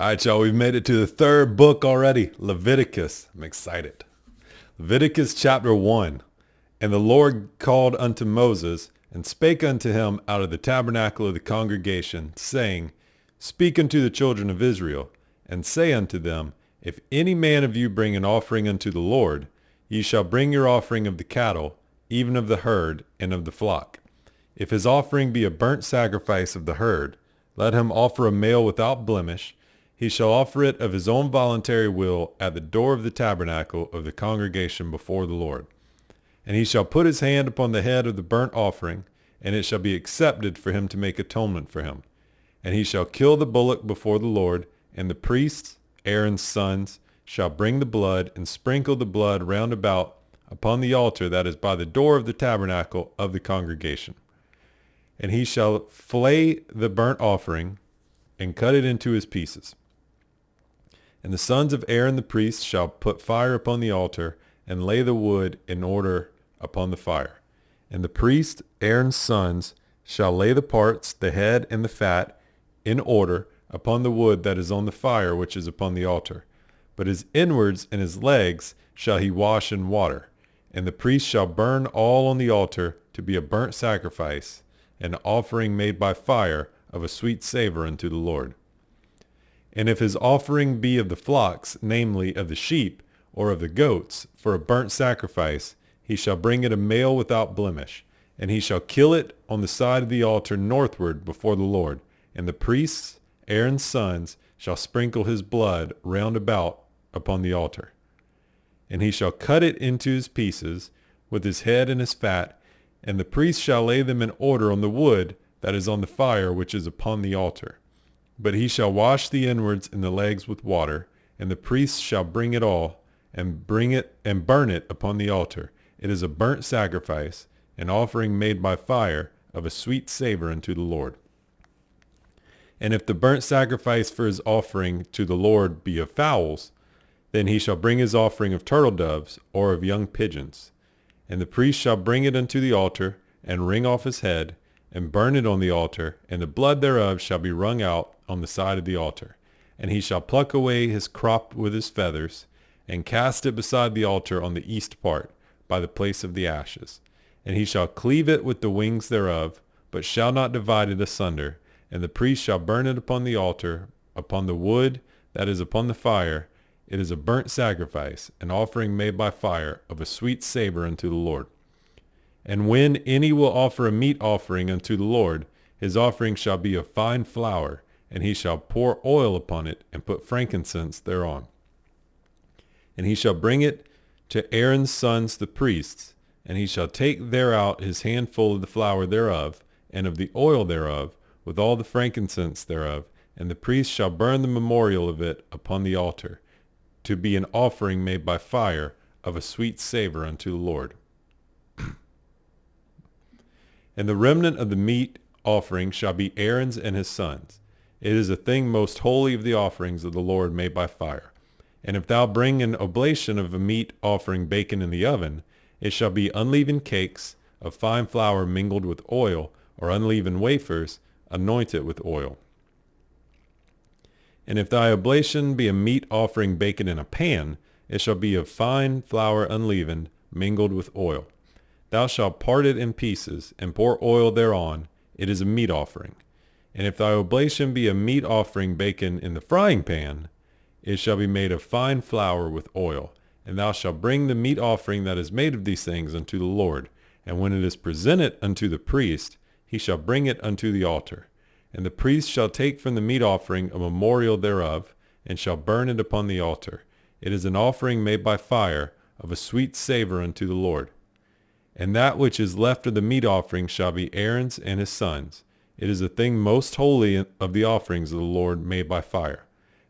All right, y'all, we've made it to the third book already, Leviticus. I'm excited. Leviticus chapter 1. And the Lord called unto Moses, and spake unto him out of the tabernacle of the congregation, saying, Speak unto the children of Israel, and say unto them, If any man of you bring an offering unto the Lord, ye shall bring your offering of the cattle, even of the herd, and of the flock. If his offering be a burnt sacrifice of the herd, let him offer a male without blemish. He shall offer it of his own voluntary will at the door of the tabernacle of the congregation before the Lord. And he shall put his hand upon the head of the burnt offering, and it shall be accepted for him to make atonement for him. And he shall kill the bullock before the Lord, and the priests, Aaron's sons, shall bring the blood, and sprinkle the blood round about upon the altar that is by the door of the tabernacle of the congregation. And he shall flay the burnt offering, and cut it into his pieces. And the sons of Aaron the priest shall put fire upon the altar, and lay the wood in order upon the fire. And the priest, Aaron's sons, shall lay the parts, the head and the fat, in order upon the wood that is on the fire which is upon the altar. But his inwards and his legs shall he wash in water. And the priest shall burn all on the altar to be a burnt sacrifice, an offering made by fire of a sweet savor unto the Lord. And if his offering be of the flocks, namely of the sheep, or of the goats, for a burnt sacrifice, he shall bring it a male without blemish, and he shall kill it on the side of the altar northward before the Lord. And the priests, Aaron's sons, shall sprinkle his blood round about upon the altar. And he shall cut it into his pieces, with his head and his fat, and the priest shall lay them in order on the wood that is on the fire which is upon the altar. But he shall wash the inwards and the legs with water, and the priest shall bring it all, and bring it and burn it upon the altar. It is a burnt sacrifice, an offering made by fire of a sweet savor unto the Lord. And if the burnt sacrifice for his offering to the Lord be of fowls, then he shall bring his offering of turtle doves or of young pigeons. And the priest shall bring it unto the altar, and wring off his head, and burn it on the altar, and the blood thereof shall be wrung out on the side of the altar. And he shall pluck away his crop with his feathers, and cast it beside the altar on the east part, by the place of the ashes. And he shall cleave it with the wings thereof, but shall not divide it asunder. And the priest shall burn it upon the altar, upon the wood that is upon the fire. It is a burnt sacrifice, an offering made by fire of a sweet savor unto the Lord. And when any will offer a meat offering unto the Lord, his offering shall be of fine flour, and he shall pour oil upon it, and put frankincense thereon. And he shall bring it to Aaron's sons the priests, and he shall take thereout his handful of the flour thereof, and of the oil thereof, with all the frankincense thereof, and the priest shall burn the memorial of it upon the altar, to be an offering made by fire of a sweet savor unto the Lord. And the remnant of the meat offering shall be Aaron's and his sons. It is a thing most holy of the offerings of the Lord made by fire. And if thou bring an oblation of a meat offering baken in the oven, it shall be unleavened cakes of fine flour mingled with oil, or unleavened wafers, anoint it with oil. And if thy oblation be a meat offering baken in a pan, it shall be of fine flour unleavened, mingled with oil. Thou shalt part it in pieces, and pour oil thereon. It is a meat offering. And if thy oblation be a meat offering baken in the frying pan, it shall be made of fine flour with oil. And thou shalt bring the meat offering that is made of these things unto the Lord. And when it is presented unto the priest, he shall bring it unto the altar. And the priest shall take from the meat offering a memorial thereof, and shall burn it upon the altar. It is an offering made by fire, of a sweet savor unto the Lord. And that which is left of the meat offering shall be Aaron's and his sons. It is a thing most holy of the offerings of the Lord made by fire.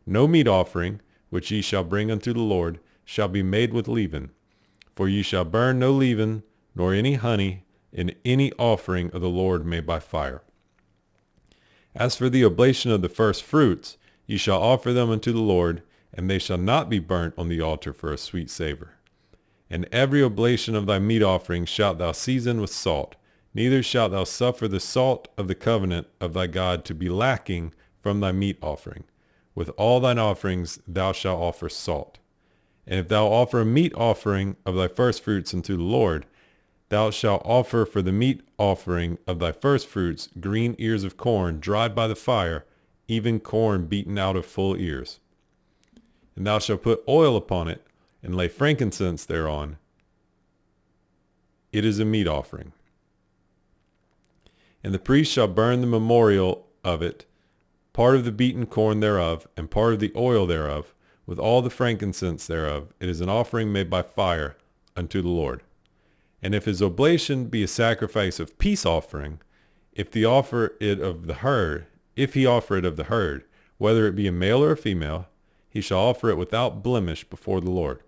No meat offering, which ye shall bring unto the Lord, shall be made with leaven. For ye shall burn no leaven, nor any honey, in any offering of the Lord made by fire. As for the oblation of the first fruits, ye shall offer them unto the Lord, and they shall not be burnt on the altar for a sweet savor. And every oblation of thy meat offering shalt thou season with salt. Neither shalt thou suffer the salt of the covenant of thy God to be lacking from thy meat offering. With all thine offerings thou shalt offer salt. And if thou offer a meat offering of thy firstfruits unto the Lord, thou shalt offer for the meat offering of thy firstfruits green ears of corn dried by the fire, even corn beaten out of full ears. And thou shalt put oil upon it, and lay frankincense thereon. It is a meat offering. And the priest shall burn the memorial of it, part of the beaten corn thereof, and part of the oil thereof, with all the frankincense thereof. It is an offering made by fire unto the Lord. And if his oblation be a sacrifice of peace offering, if he offer it of the herd, whether it be a male or a female, he shall offer it without blemish before the Lord.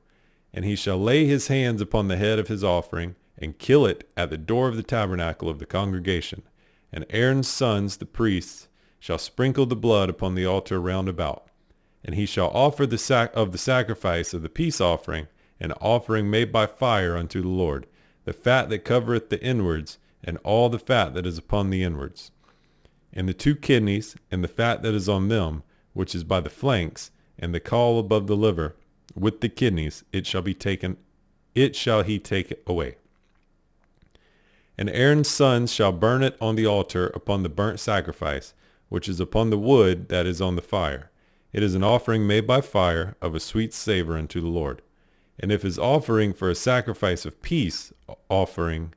And he shall lay his hands upon the head of his offering, and kill it at the door of the tabernacle of the congregation. And Aaron's sons, the priests, shall sprinkle the blood upon the altar round about. And he shall offer the sacrifice of the peace offering, an offering made by fire unto the Lord, the fat that covereth the inwards, and all the fat that is upon the inwards. And the 2 kidneys, and the fat that is on them, which is by the flanks, and the caul above the liver, with the kidneys, it shall he take away. And Aaron's sons shall burn it on the altar upon the burnt sacrifice, which is upon the wood that is on the fire. It is an offering made by fire, of a sweet savor unto the Lord. And if his offering for a sacrifice of peace offering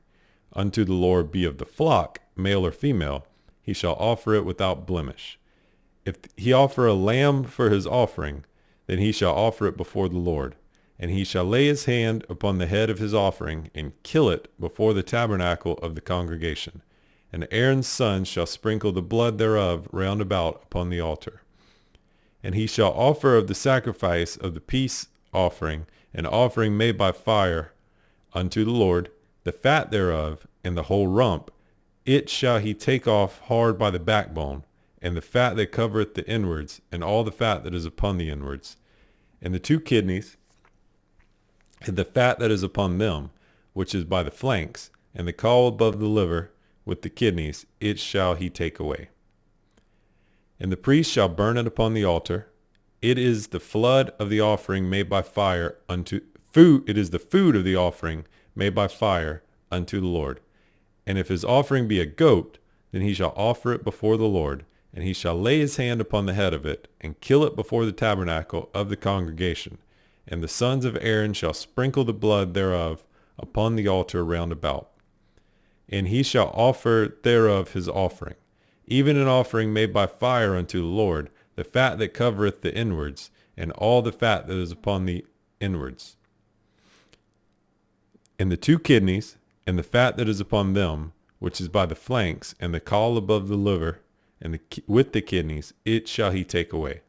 unto the Lord be of the flock, male or female, he shall offer it without blemish. If he offer a lamb for his offering, then he shall offer it before the Lord. And he shall lay his hand upon the head of his offering, and kill it before the tabernacle of the congregation. And Aaron's sons shall sprinkle the blood thereof round about upon the altar. And he shall offer of the sacrifice of the peace offering an offering made by fire unto the Lord, the fat thereof, and the whole rump. It shall he take off hard by the backbone, and the fat that covereth the inwards, and all the fat that is upon the inwards, and the 2 kidneys, and the fat that is upon them, which is by the flanks, and the caul above the liver, with the kidneys, it shall he take away. And the priest shall burn it upon the altar. It is the flood of the offering made by fire unto food. It is the food of the offering made by fire unto the Lord. And if his offering be a goat, then he shall offer it before the Lord, and he shall lay his hand upon the head of it, and kill it before the tabernacle of the congregation. And the sons of Aaron shall sprinkle the blood thereof upon the altar round about. And he shall offer thereof his offering, even an offering made by fire unto the Lord, the fat that covereth the inwards, and all the fat that is upon the inwards. And the 2 kidneys, and the fat that is upon them, which is by the flanks, and the caul above the liver, and with the kidneys, it shall he take away.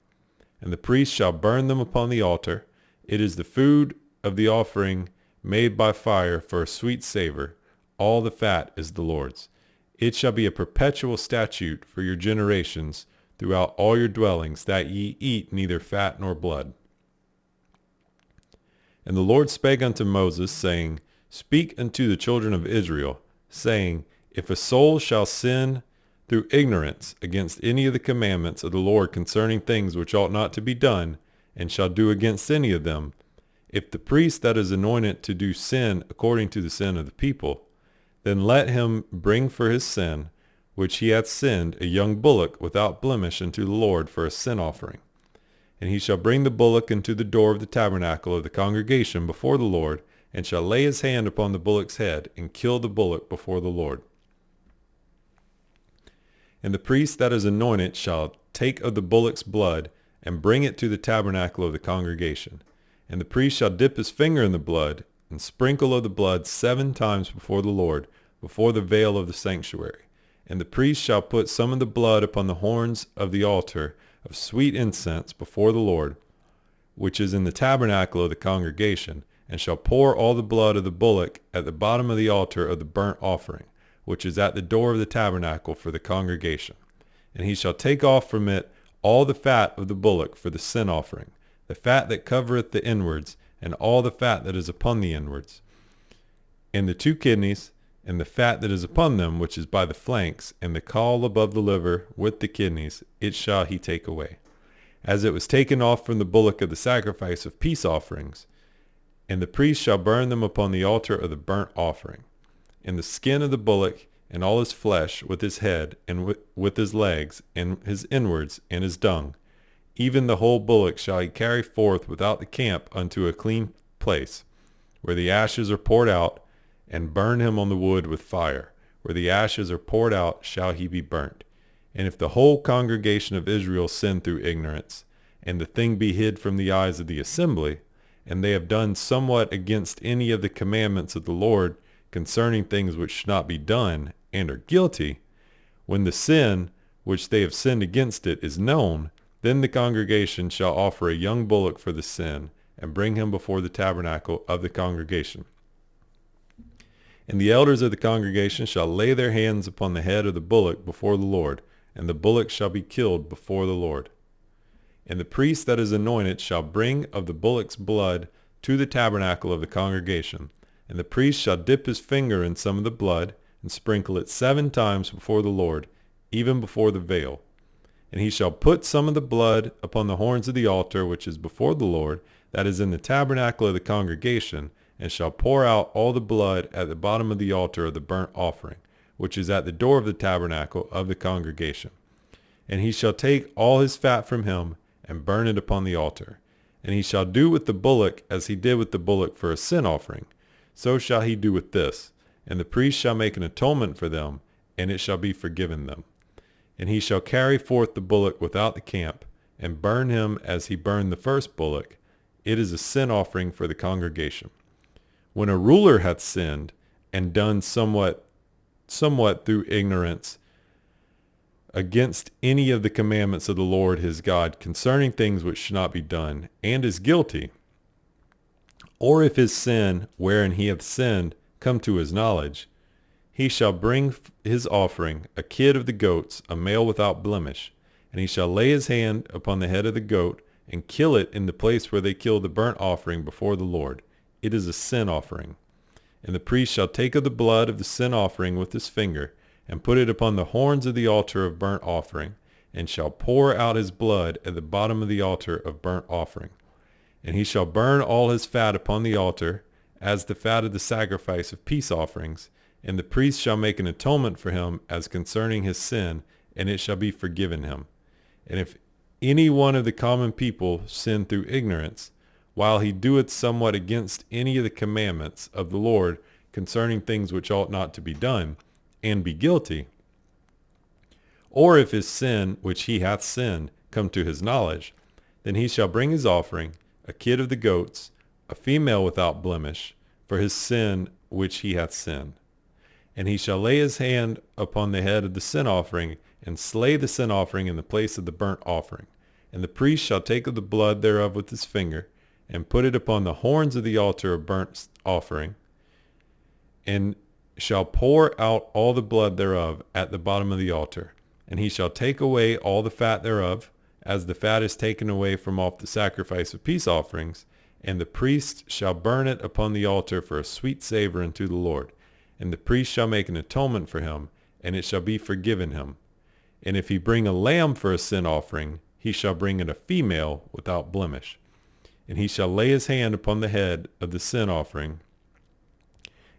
And the priest shall burn them upon the altar. It is the food of the offering made by fire for a sweet savor. All the fat is the Lord's. It shall be a perpetual statute for your generations throughout all your dwellings, that ye eat neither fat nor blood. And the Lord spake unto Moses, saying, Speak unto the children of Israel, saying, If a soul shall sin through ignorance against any of the commandments of the Lord concerning things which ought not to be done, and shall do against any of them, if the priest that is anointed to do sin according to the sin of the people, then let him bring for his sin, which he hath sinned, a young bullock without blemish unto the Lord for a sin offering. And he shall bring the bullock into the door of the tabernacle of the congregation before the Lord, and shall lay his hand upon the bullock's head, and kill the bullock before the Lord. And the priest that is anointed shall take of the bullock's blood, and bring it to the tabernacle of the congregation. And the priest shall dip his finger in the blood, and sprinkle of the blood 7 times before the Lord, before the veil of the sanctuary. And the priest shall put some of the blood upon the horns of the altar of sweet incense before the Lord, which is in the tabernacle of the congregation, and shall pour all the blood of the bullock at the bottom of the altar of the burnt offering, which is at the door of the tabernacle for the congregation. And he shall take off from it all the fat of the bullock for the sin offering, the fat that covereth the inwards, and all the fat that is upon the inwards, and the 2 kidneys, and the fat that is upon them, which is by the flanks, and the caul above the liver, with the kidneys, it shall he take away. as it was taken off from the bullock of the sacrifice of peace offerings. And the priest shall burn them upon the altar of the burnt offering. And the skin of the bullock, and all his flesh, with his head, and with his legs, and his inwards, and his dung, even the whole bullock shall he carry forth without the camp unto a clean place, where the ashes are poured out, and burn him on the wood with fire. Where the ashes are poured out shall he be burnt. And if the whole congregation of Israel sin through ignorance, and the thing be hid from the eyes of the assembly, and they have done somewhat against any of the commandments of the Lord concerning things which should not be done, and are guilty, when the sin which they have sinned against it is known, then the congregation shall offer a young bullock for the sin, and bring him before the tabernacle of the congregation. And the elders of the congregation shall lay their hands upon the head of the bullock before the Lord, and the bullock shall be killed before the Lord. And the priest that is anointed shall bring of the bullock's blood to the tabernacle of the congregation, and the priest shall dip his finger in some of the blood, and sprinkle it 7 times before the Lord, even before the veil. And he shall put some of the blood upon the horns of the altar which is before the Lord, that is in the tabernacle of the congregation, and shall pour out all the blood at the bottom of the altar of the burnt offering, which is at the door of the tabernacle of the congregation. And he shall take all his fat from him, and burn it upon the altar. And he shall do with the bullock as he did with the bullock for a sin offering. So shall he do with this. And the priest shall make an atonement for them, and it shall be forgiven them. And he shall carry forth the bullock without the camp, and burn him as he burned the first bullock. It is a sin offering for the congregation. When a ruler hath sinned, and done somewhat through ignorance against any of the commandments of the Lord his God concerning things which should not be done, and is guilty, or if his sin wherein he hath sinned come to his knowledge, he shall bring his offering, a kid of the goats, a male without blemish, and he shall lay his hand upon the head of the goat, and kill it in the place where they kill the burnt offering before the Lord. It is a sin offering. And the priest shall take of the blood of the sin offering with his finger, and put it upon the horns of the altar of burnt offering, and shall pour out his blood at the bottom of the altar of burnt offering. And he shall burn all his fat upon the altar, as the fat of the sacrifice of peace offerings, and the priest shall make an atonement for him as concerning his sin, and it shall be forgiven him. And if any one of the common people sin through ignorance, while he doeth somewhat against any of the commandments of the Lord concerning things which ought not to be done, and be guilty, or if his sin which he hath sinned come to his knowledge, then he shall bring his offering, a kid of the goats, a female without blemish, for his sin which he hath sinned. And he shall lay his hand upon the head of the sin offering, and slay the sin offering in the place of the burnt offering. And the priest shall take of the blood thereof with his finger, and put it upon the horns of the altar of burnt offering, and shall pour out all the blood thereof at the bottom of the altar. And he shall take away all the fat thereof, as the fat is taken away from off the sacrifice of peace offerings, and the priest shall burn it upon the altar for a sweet savor unto the Lord. And the priest shall make an atonement for him, and it shall be forgiven him. And if he bring a lamb for a sin offering, he shall bring it a female without blemish. And he shall lay his hand upon the head of the sin offering,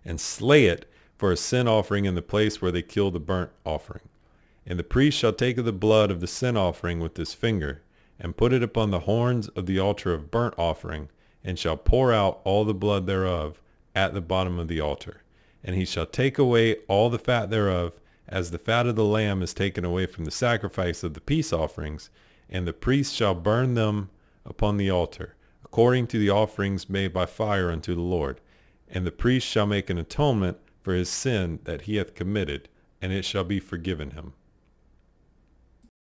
and slay it for a sin offering in the place where they kill the burnt offering. And the priest shall take of the blood of the sin offering with his finger, and put it upon the horns of the altar of burnt offering, and shall pour out all the blood thereof at the bottom of the altar. And he shall take away all the fat thereof, as the fat of the lamb is taken away from the sacrifice of the peace offerings, and the priest shall burn them upon the altar, according to the offerings made by fire unto the Lord. And the priest shall make an atonement for his sin that he hath committed, and it shall be forgiven him.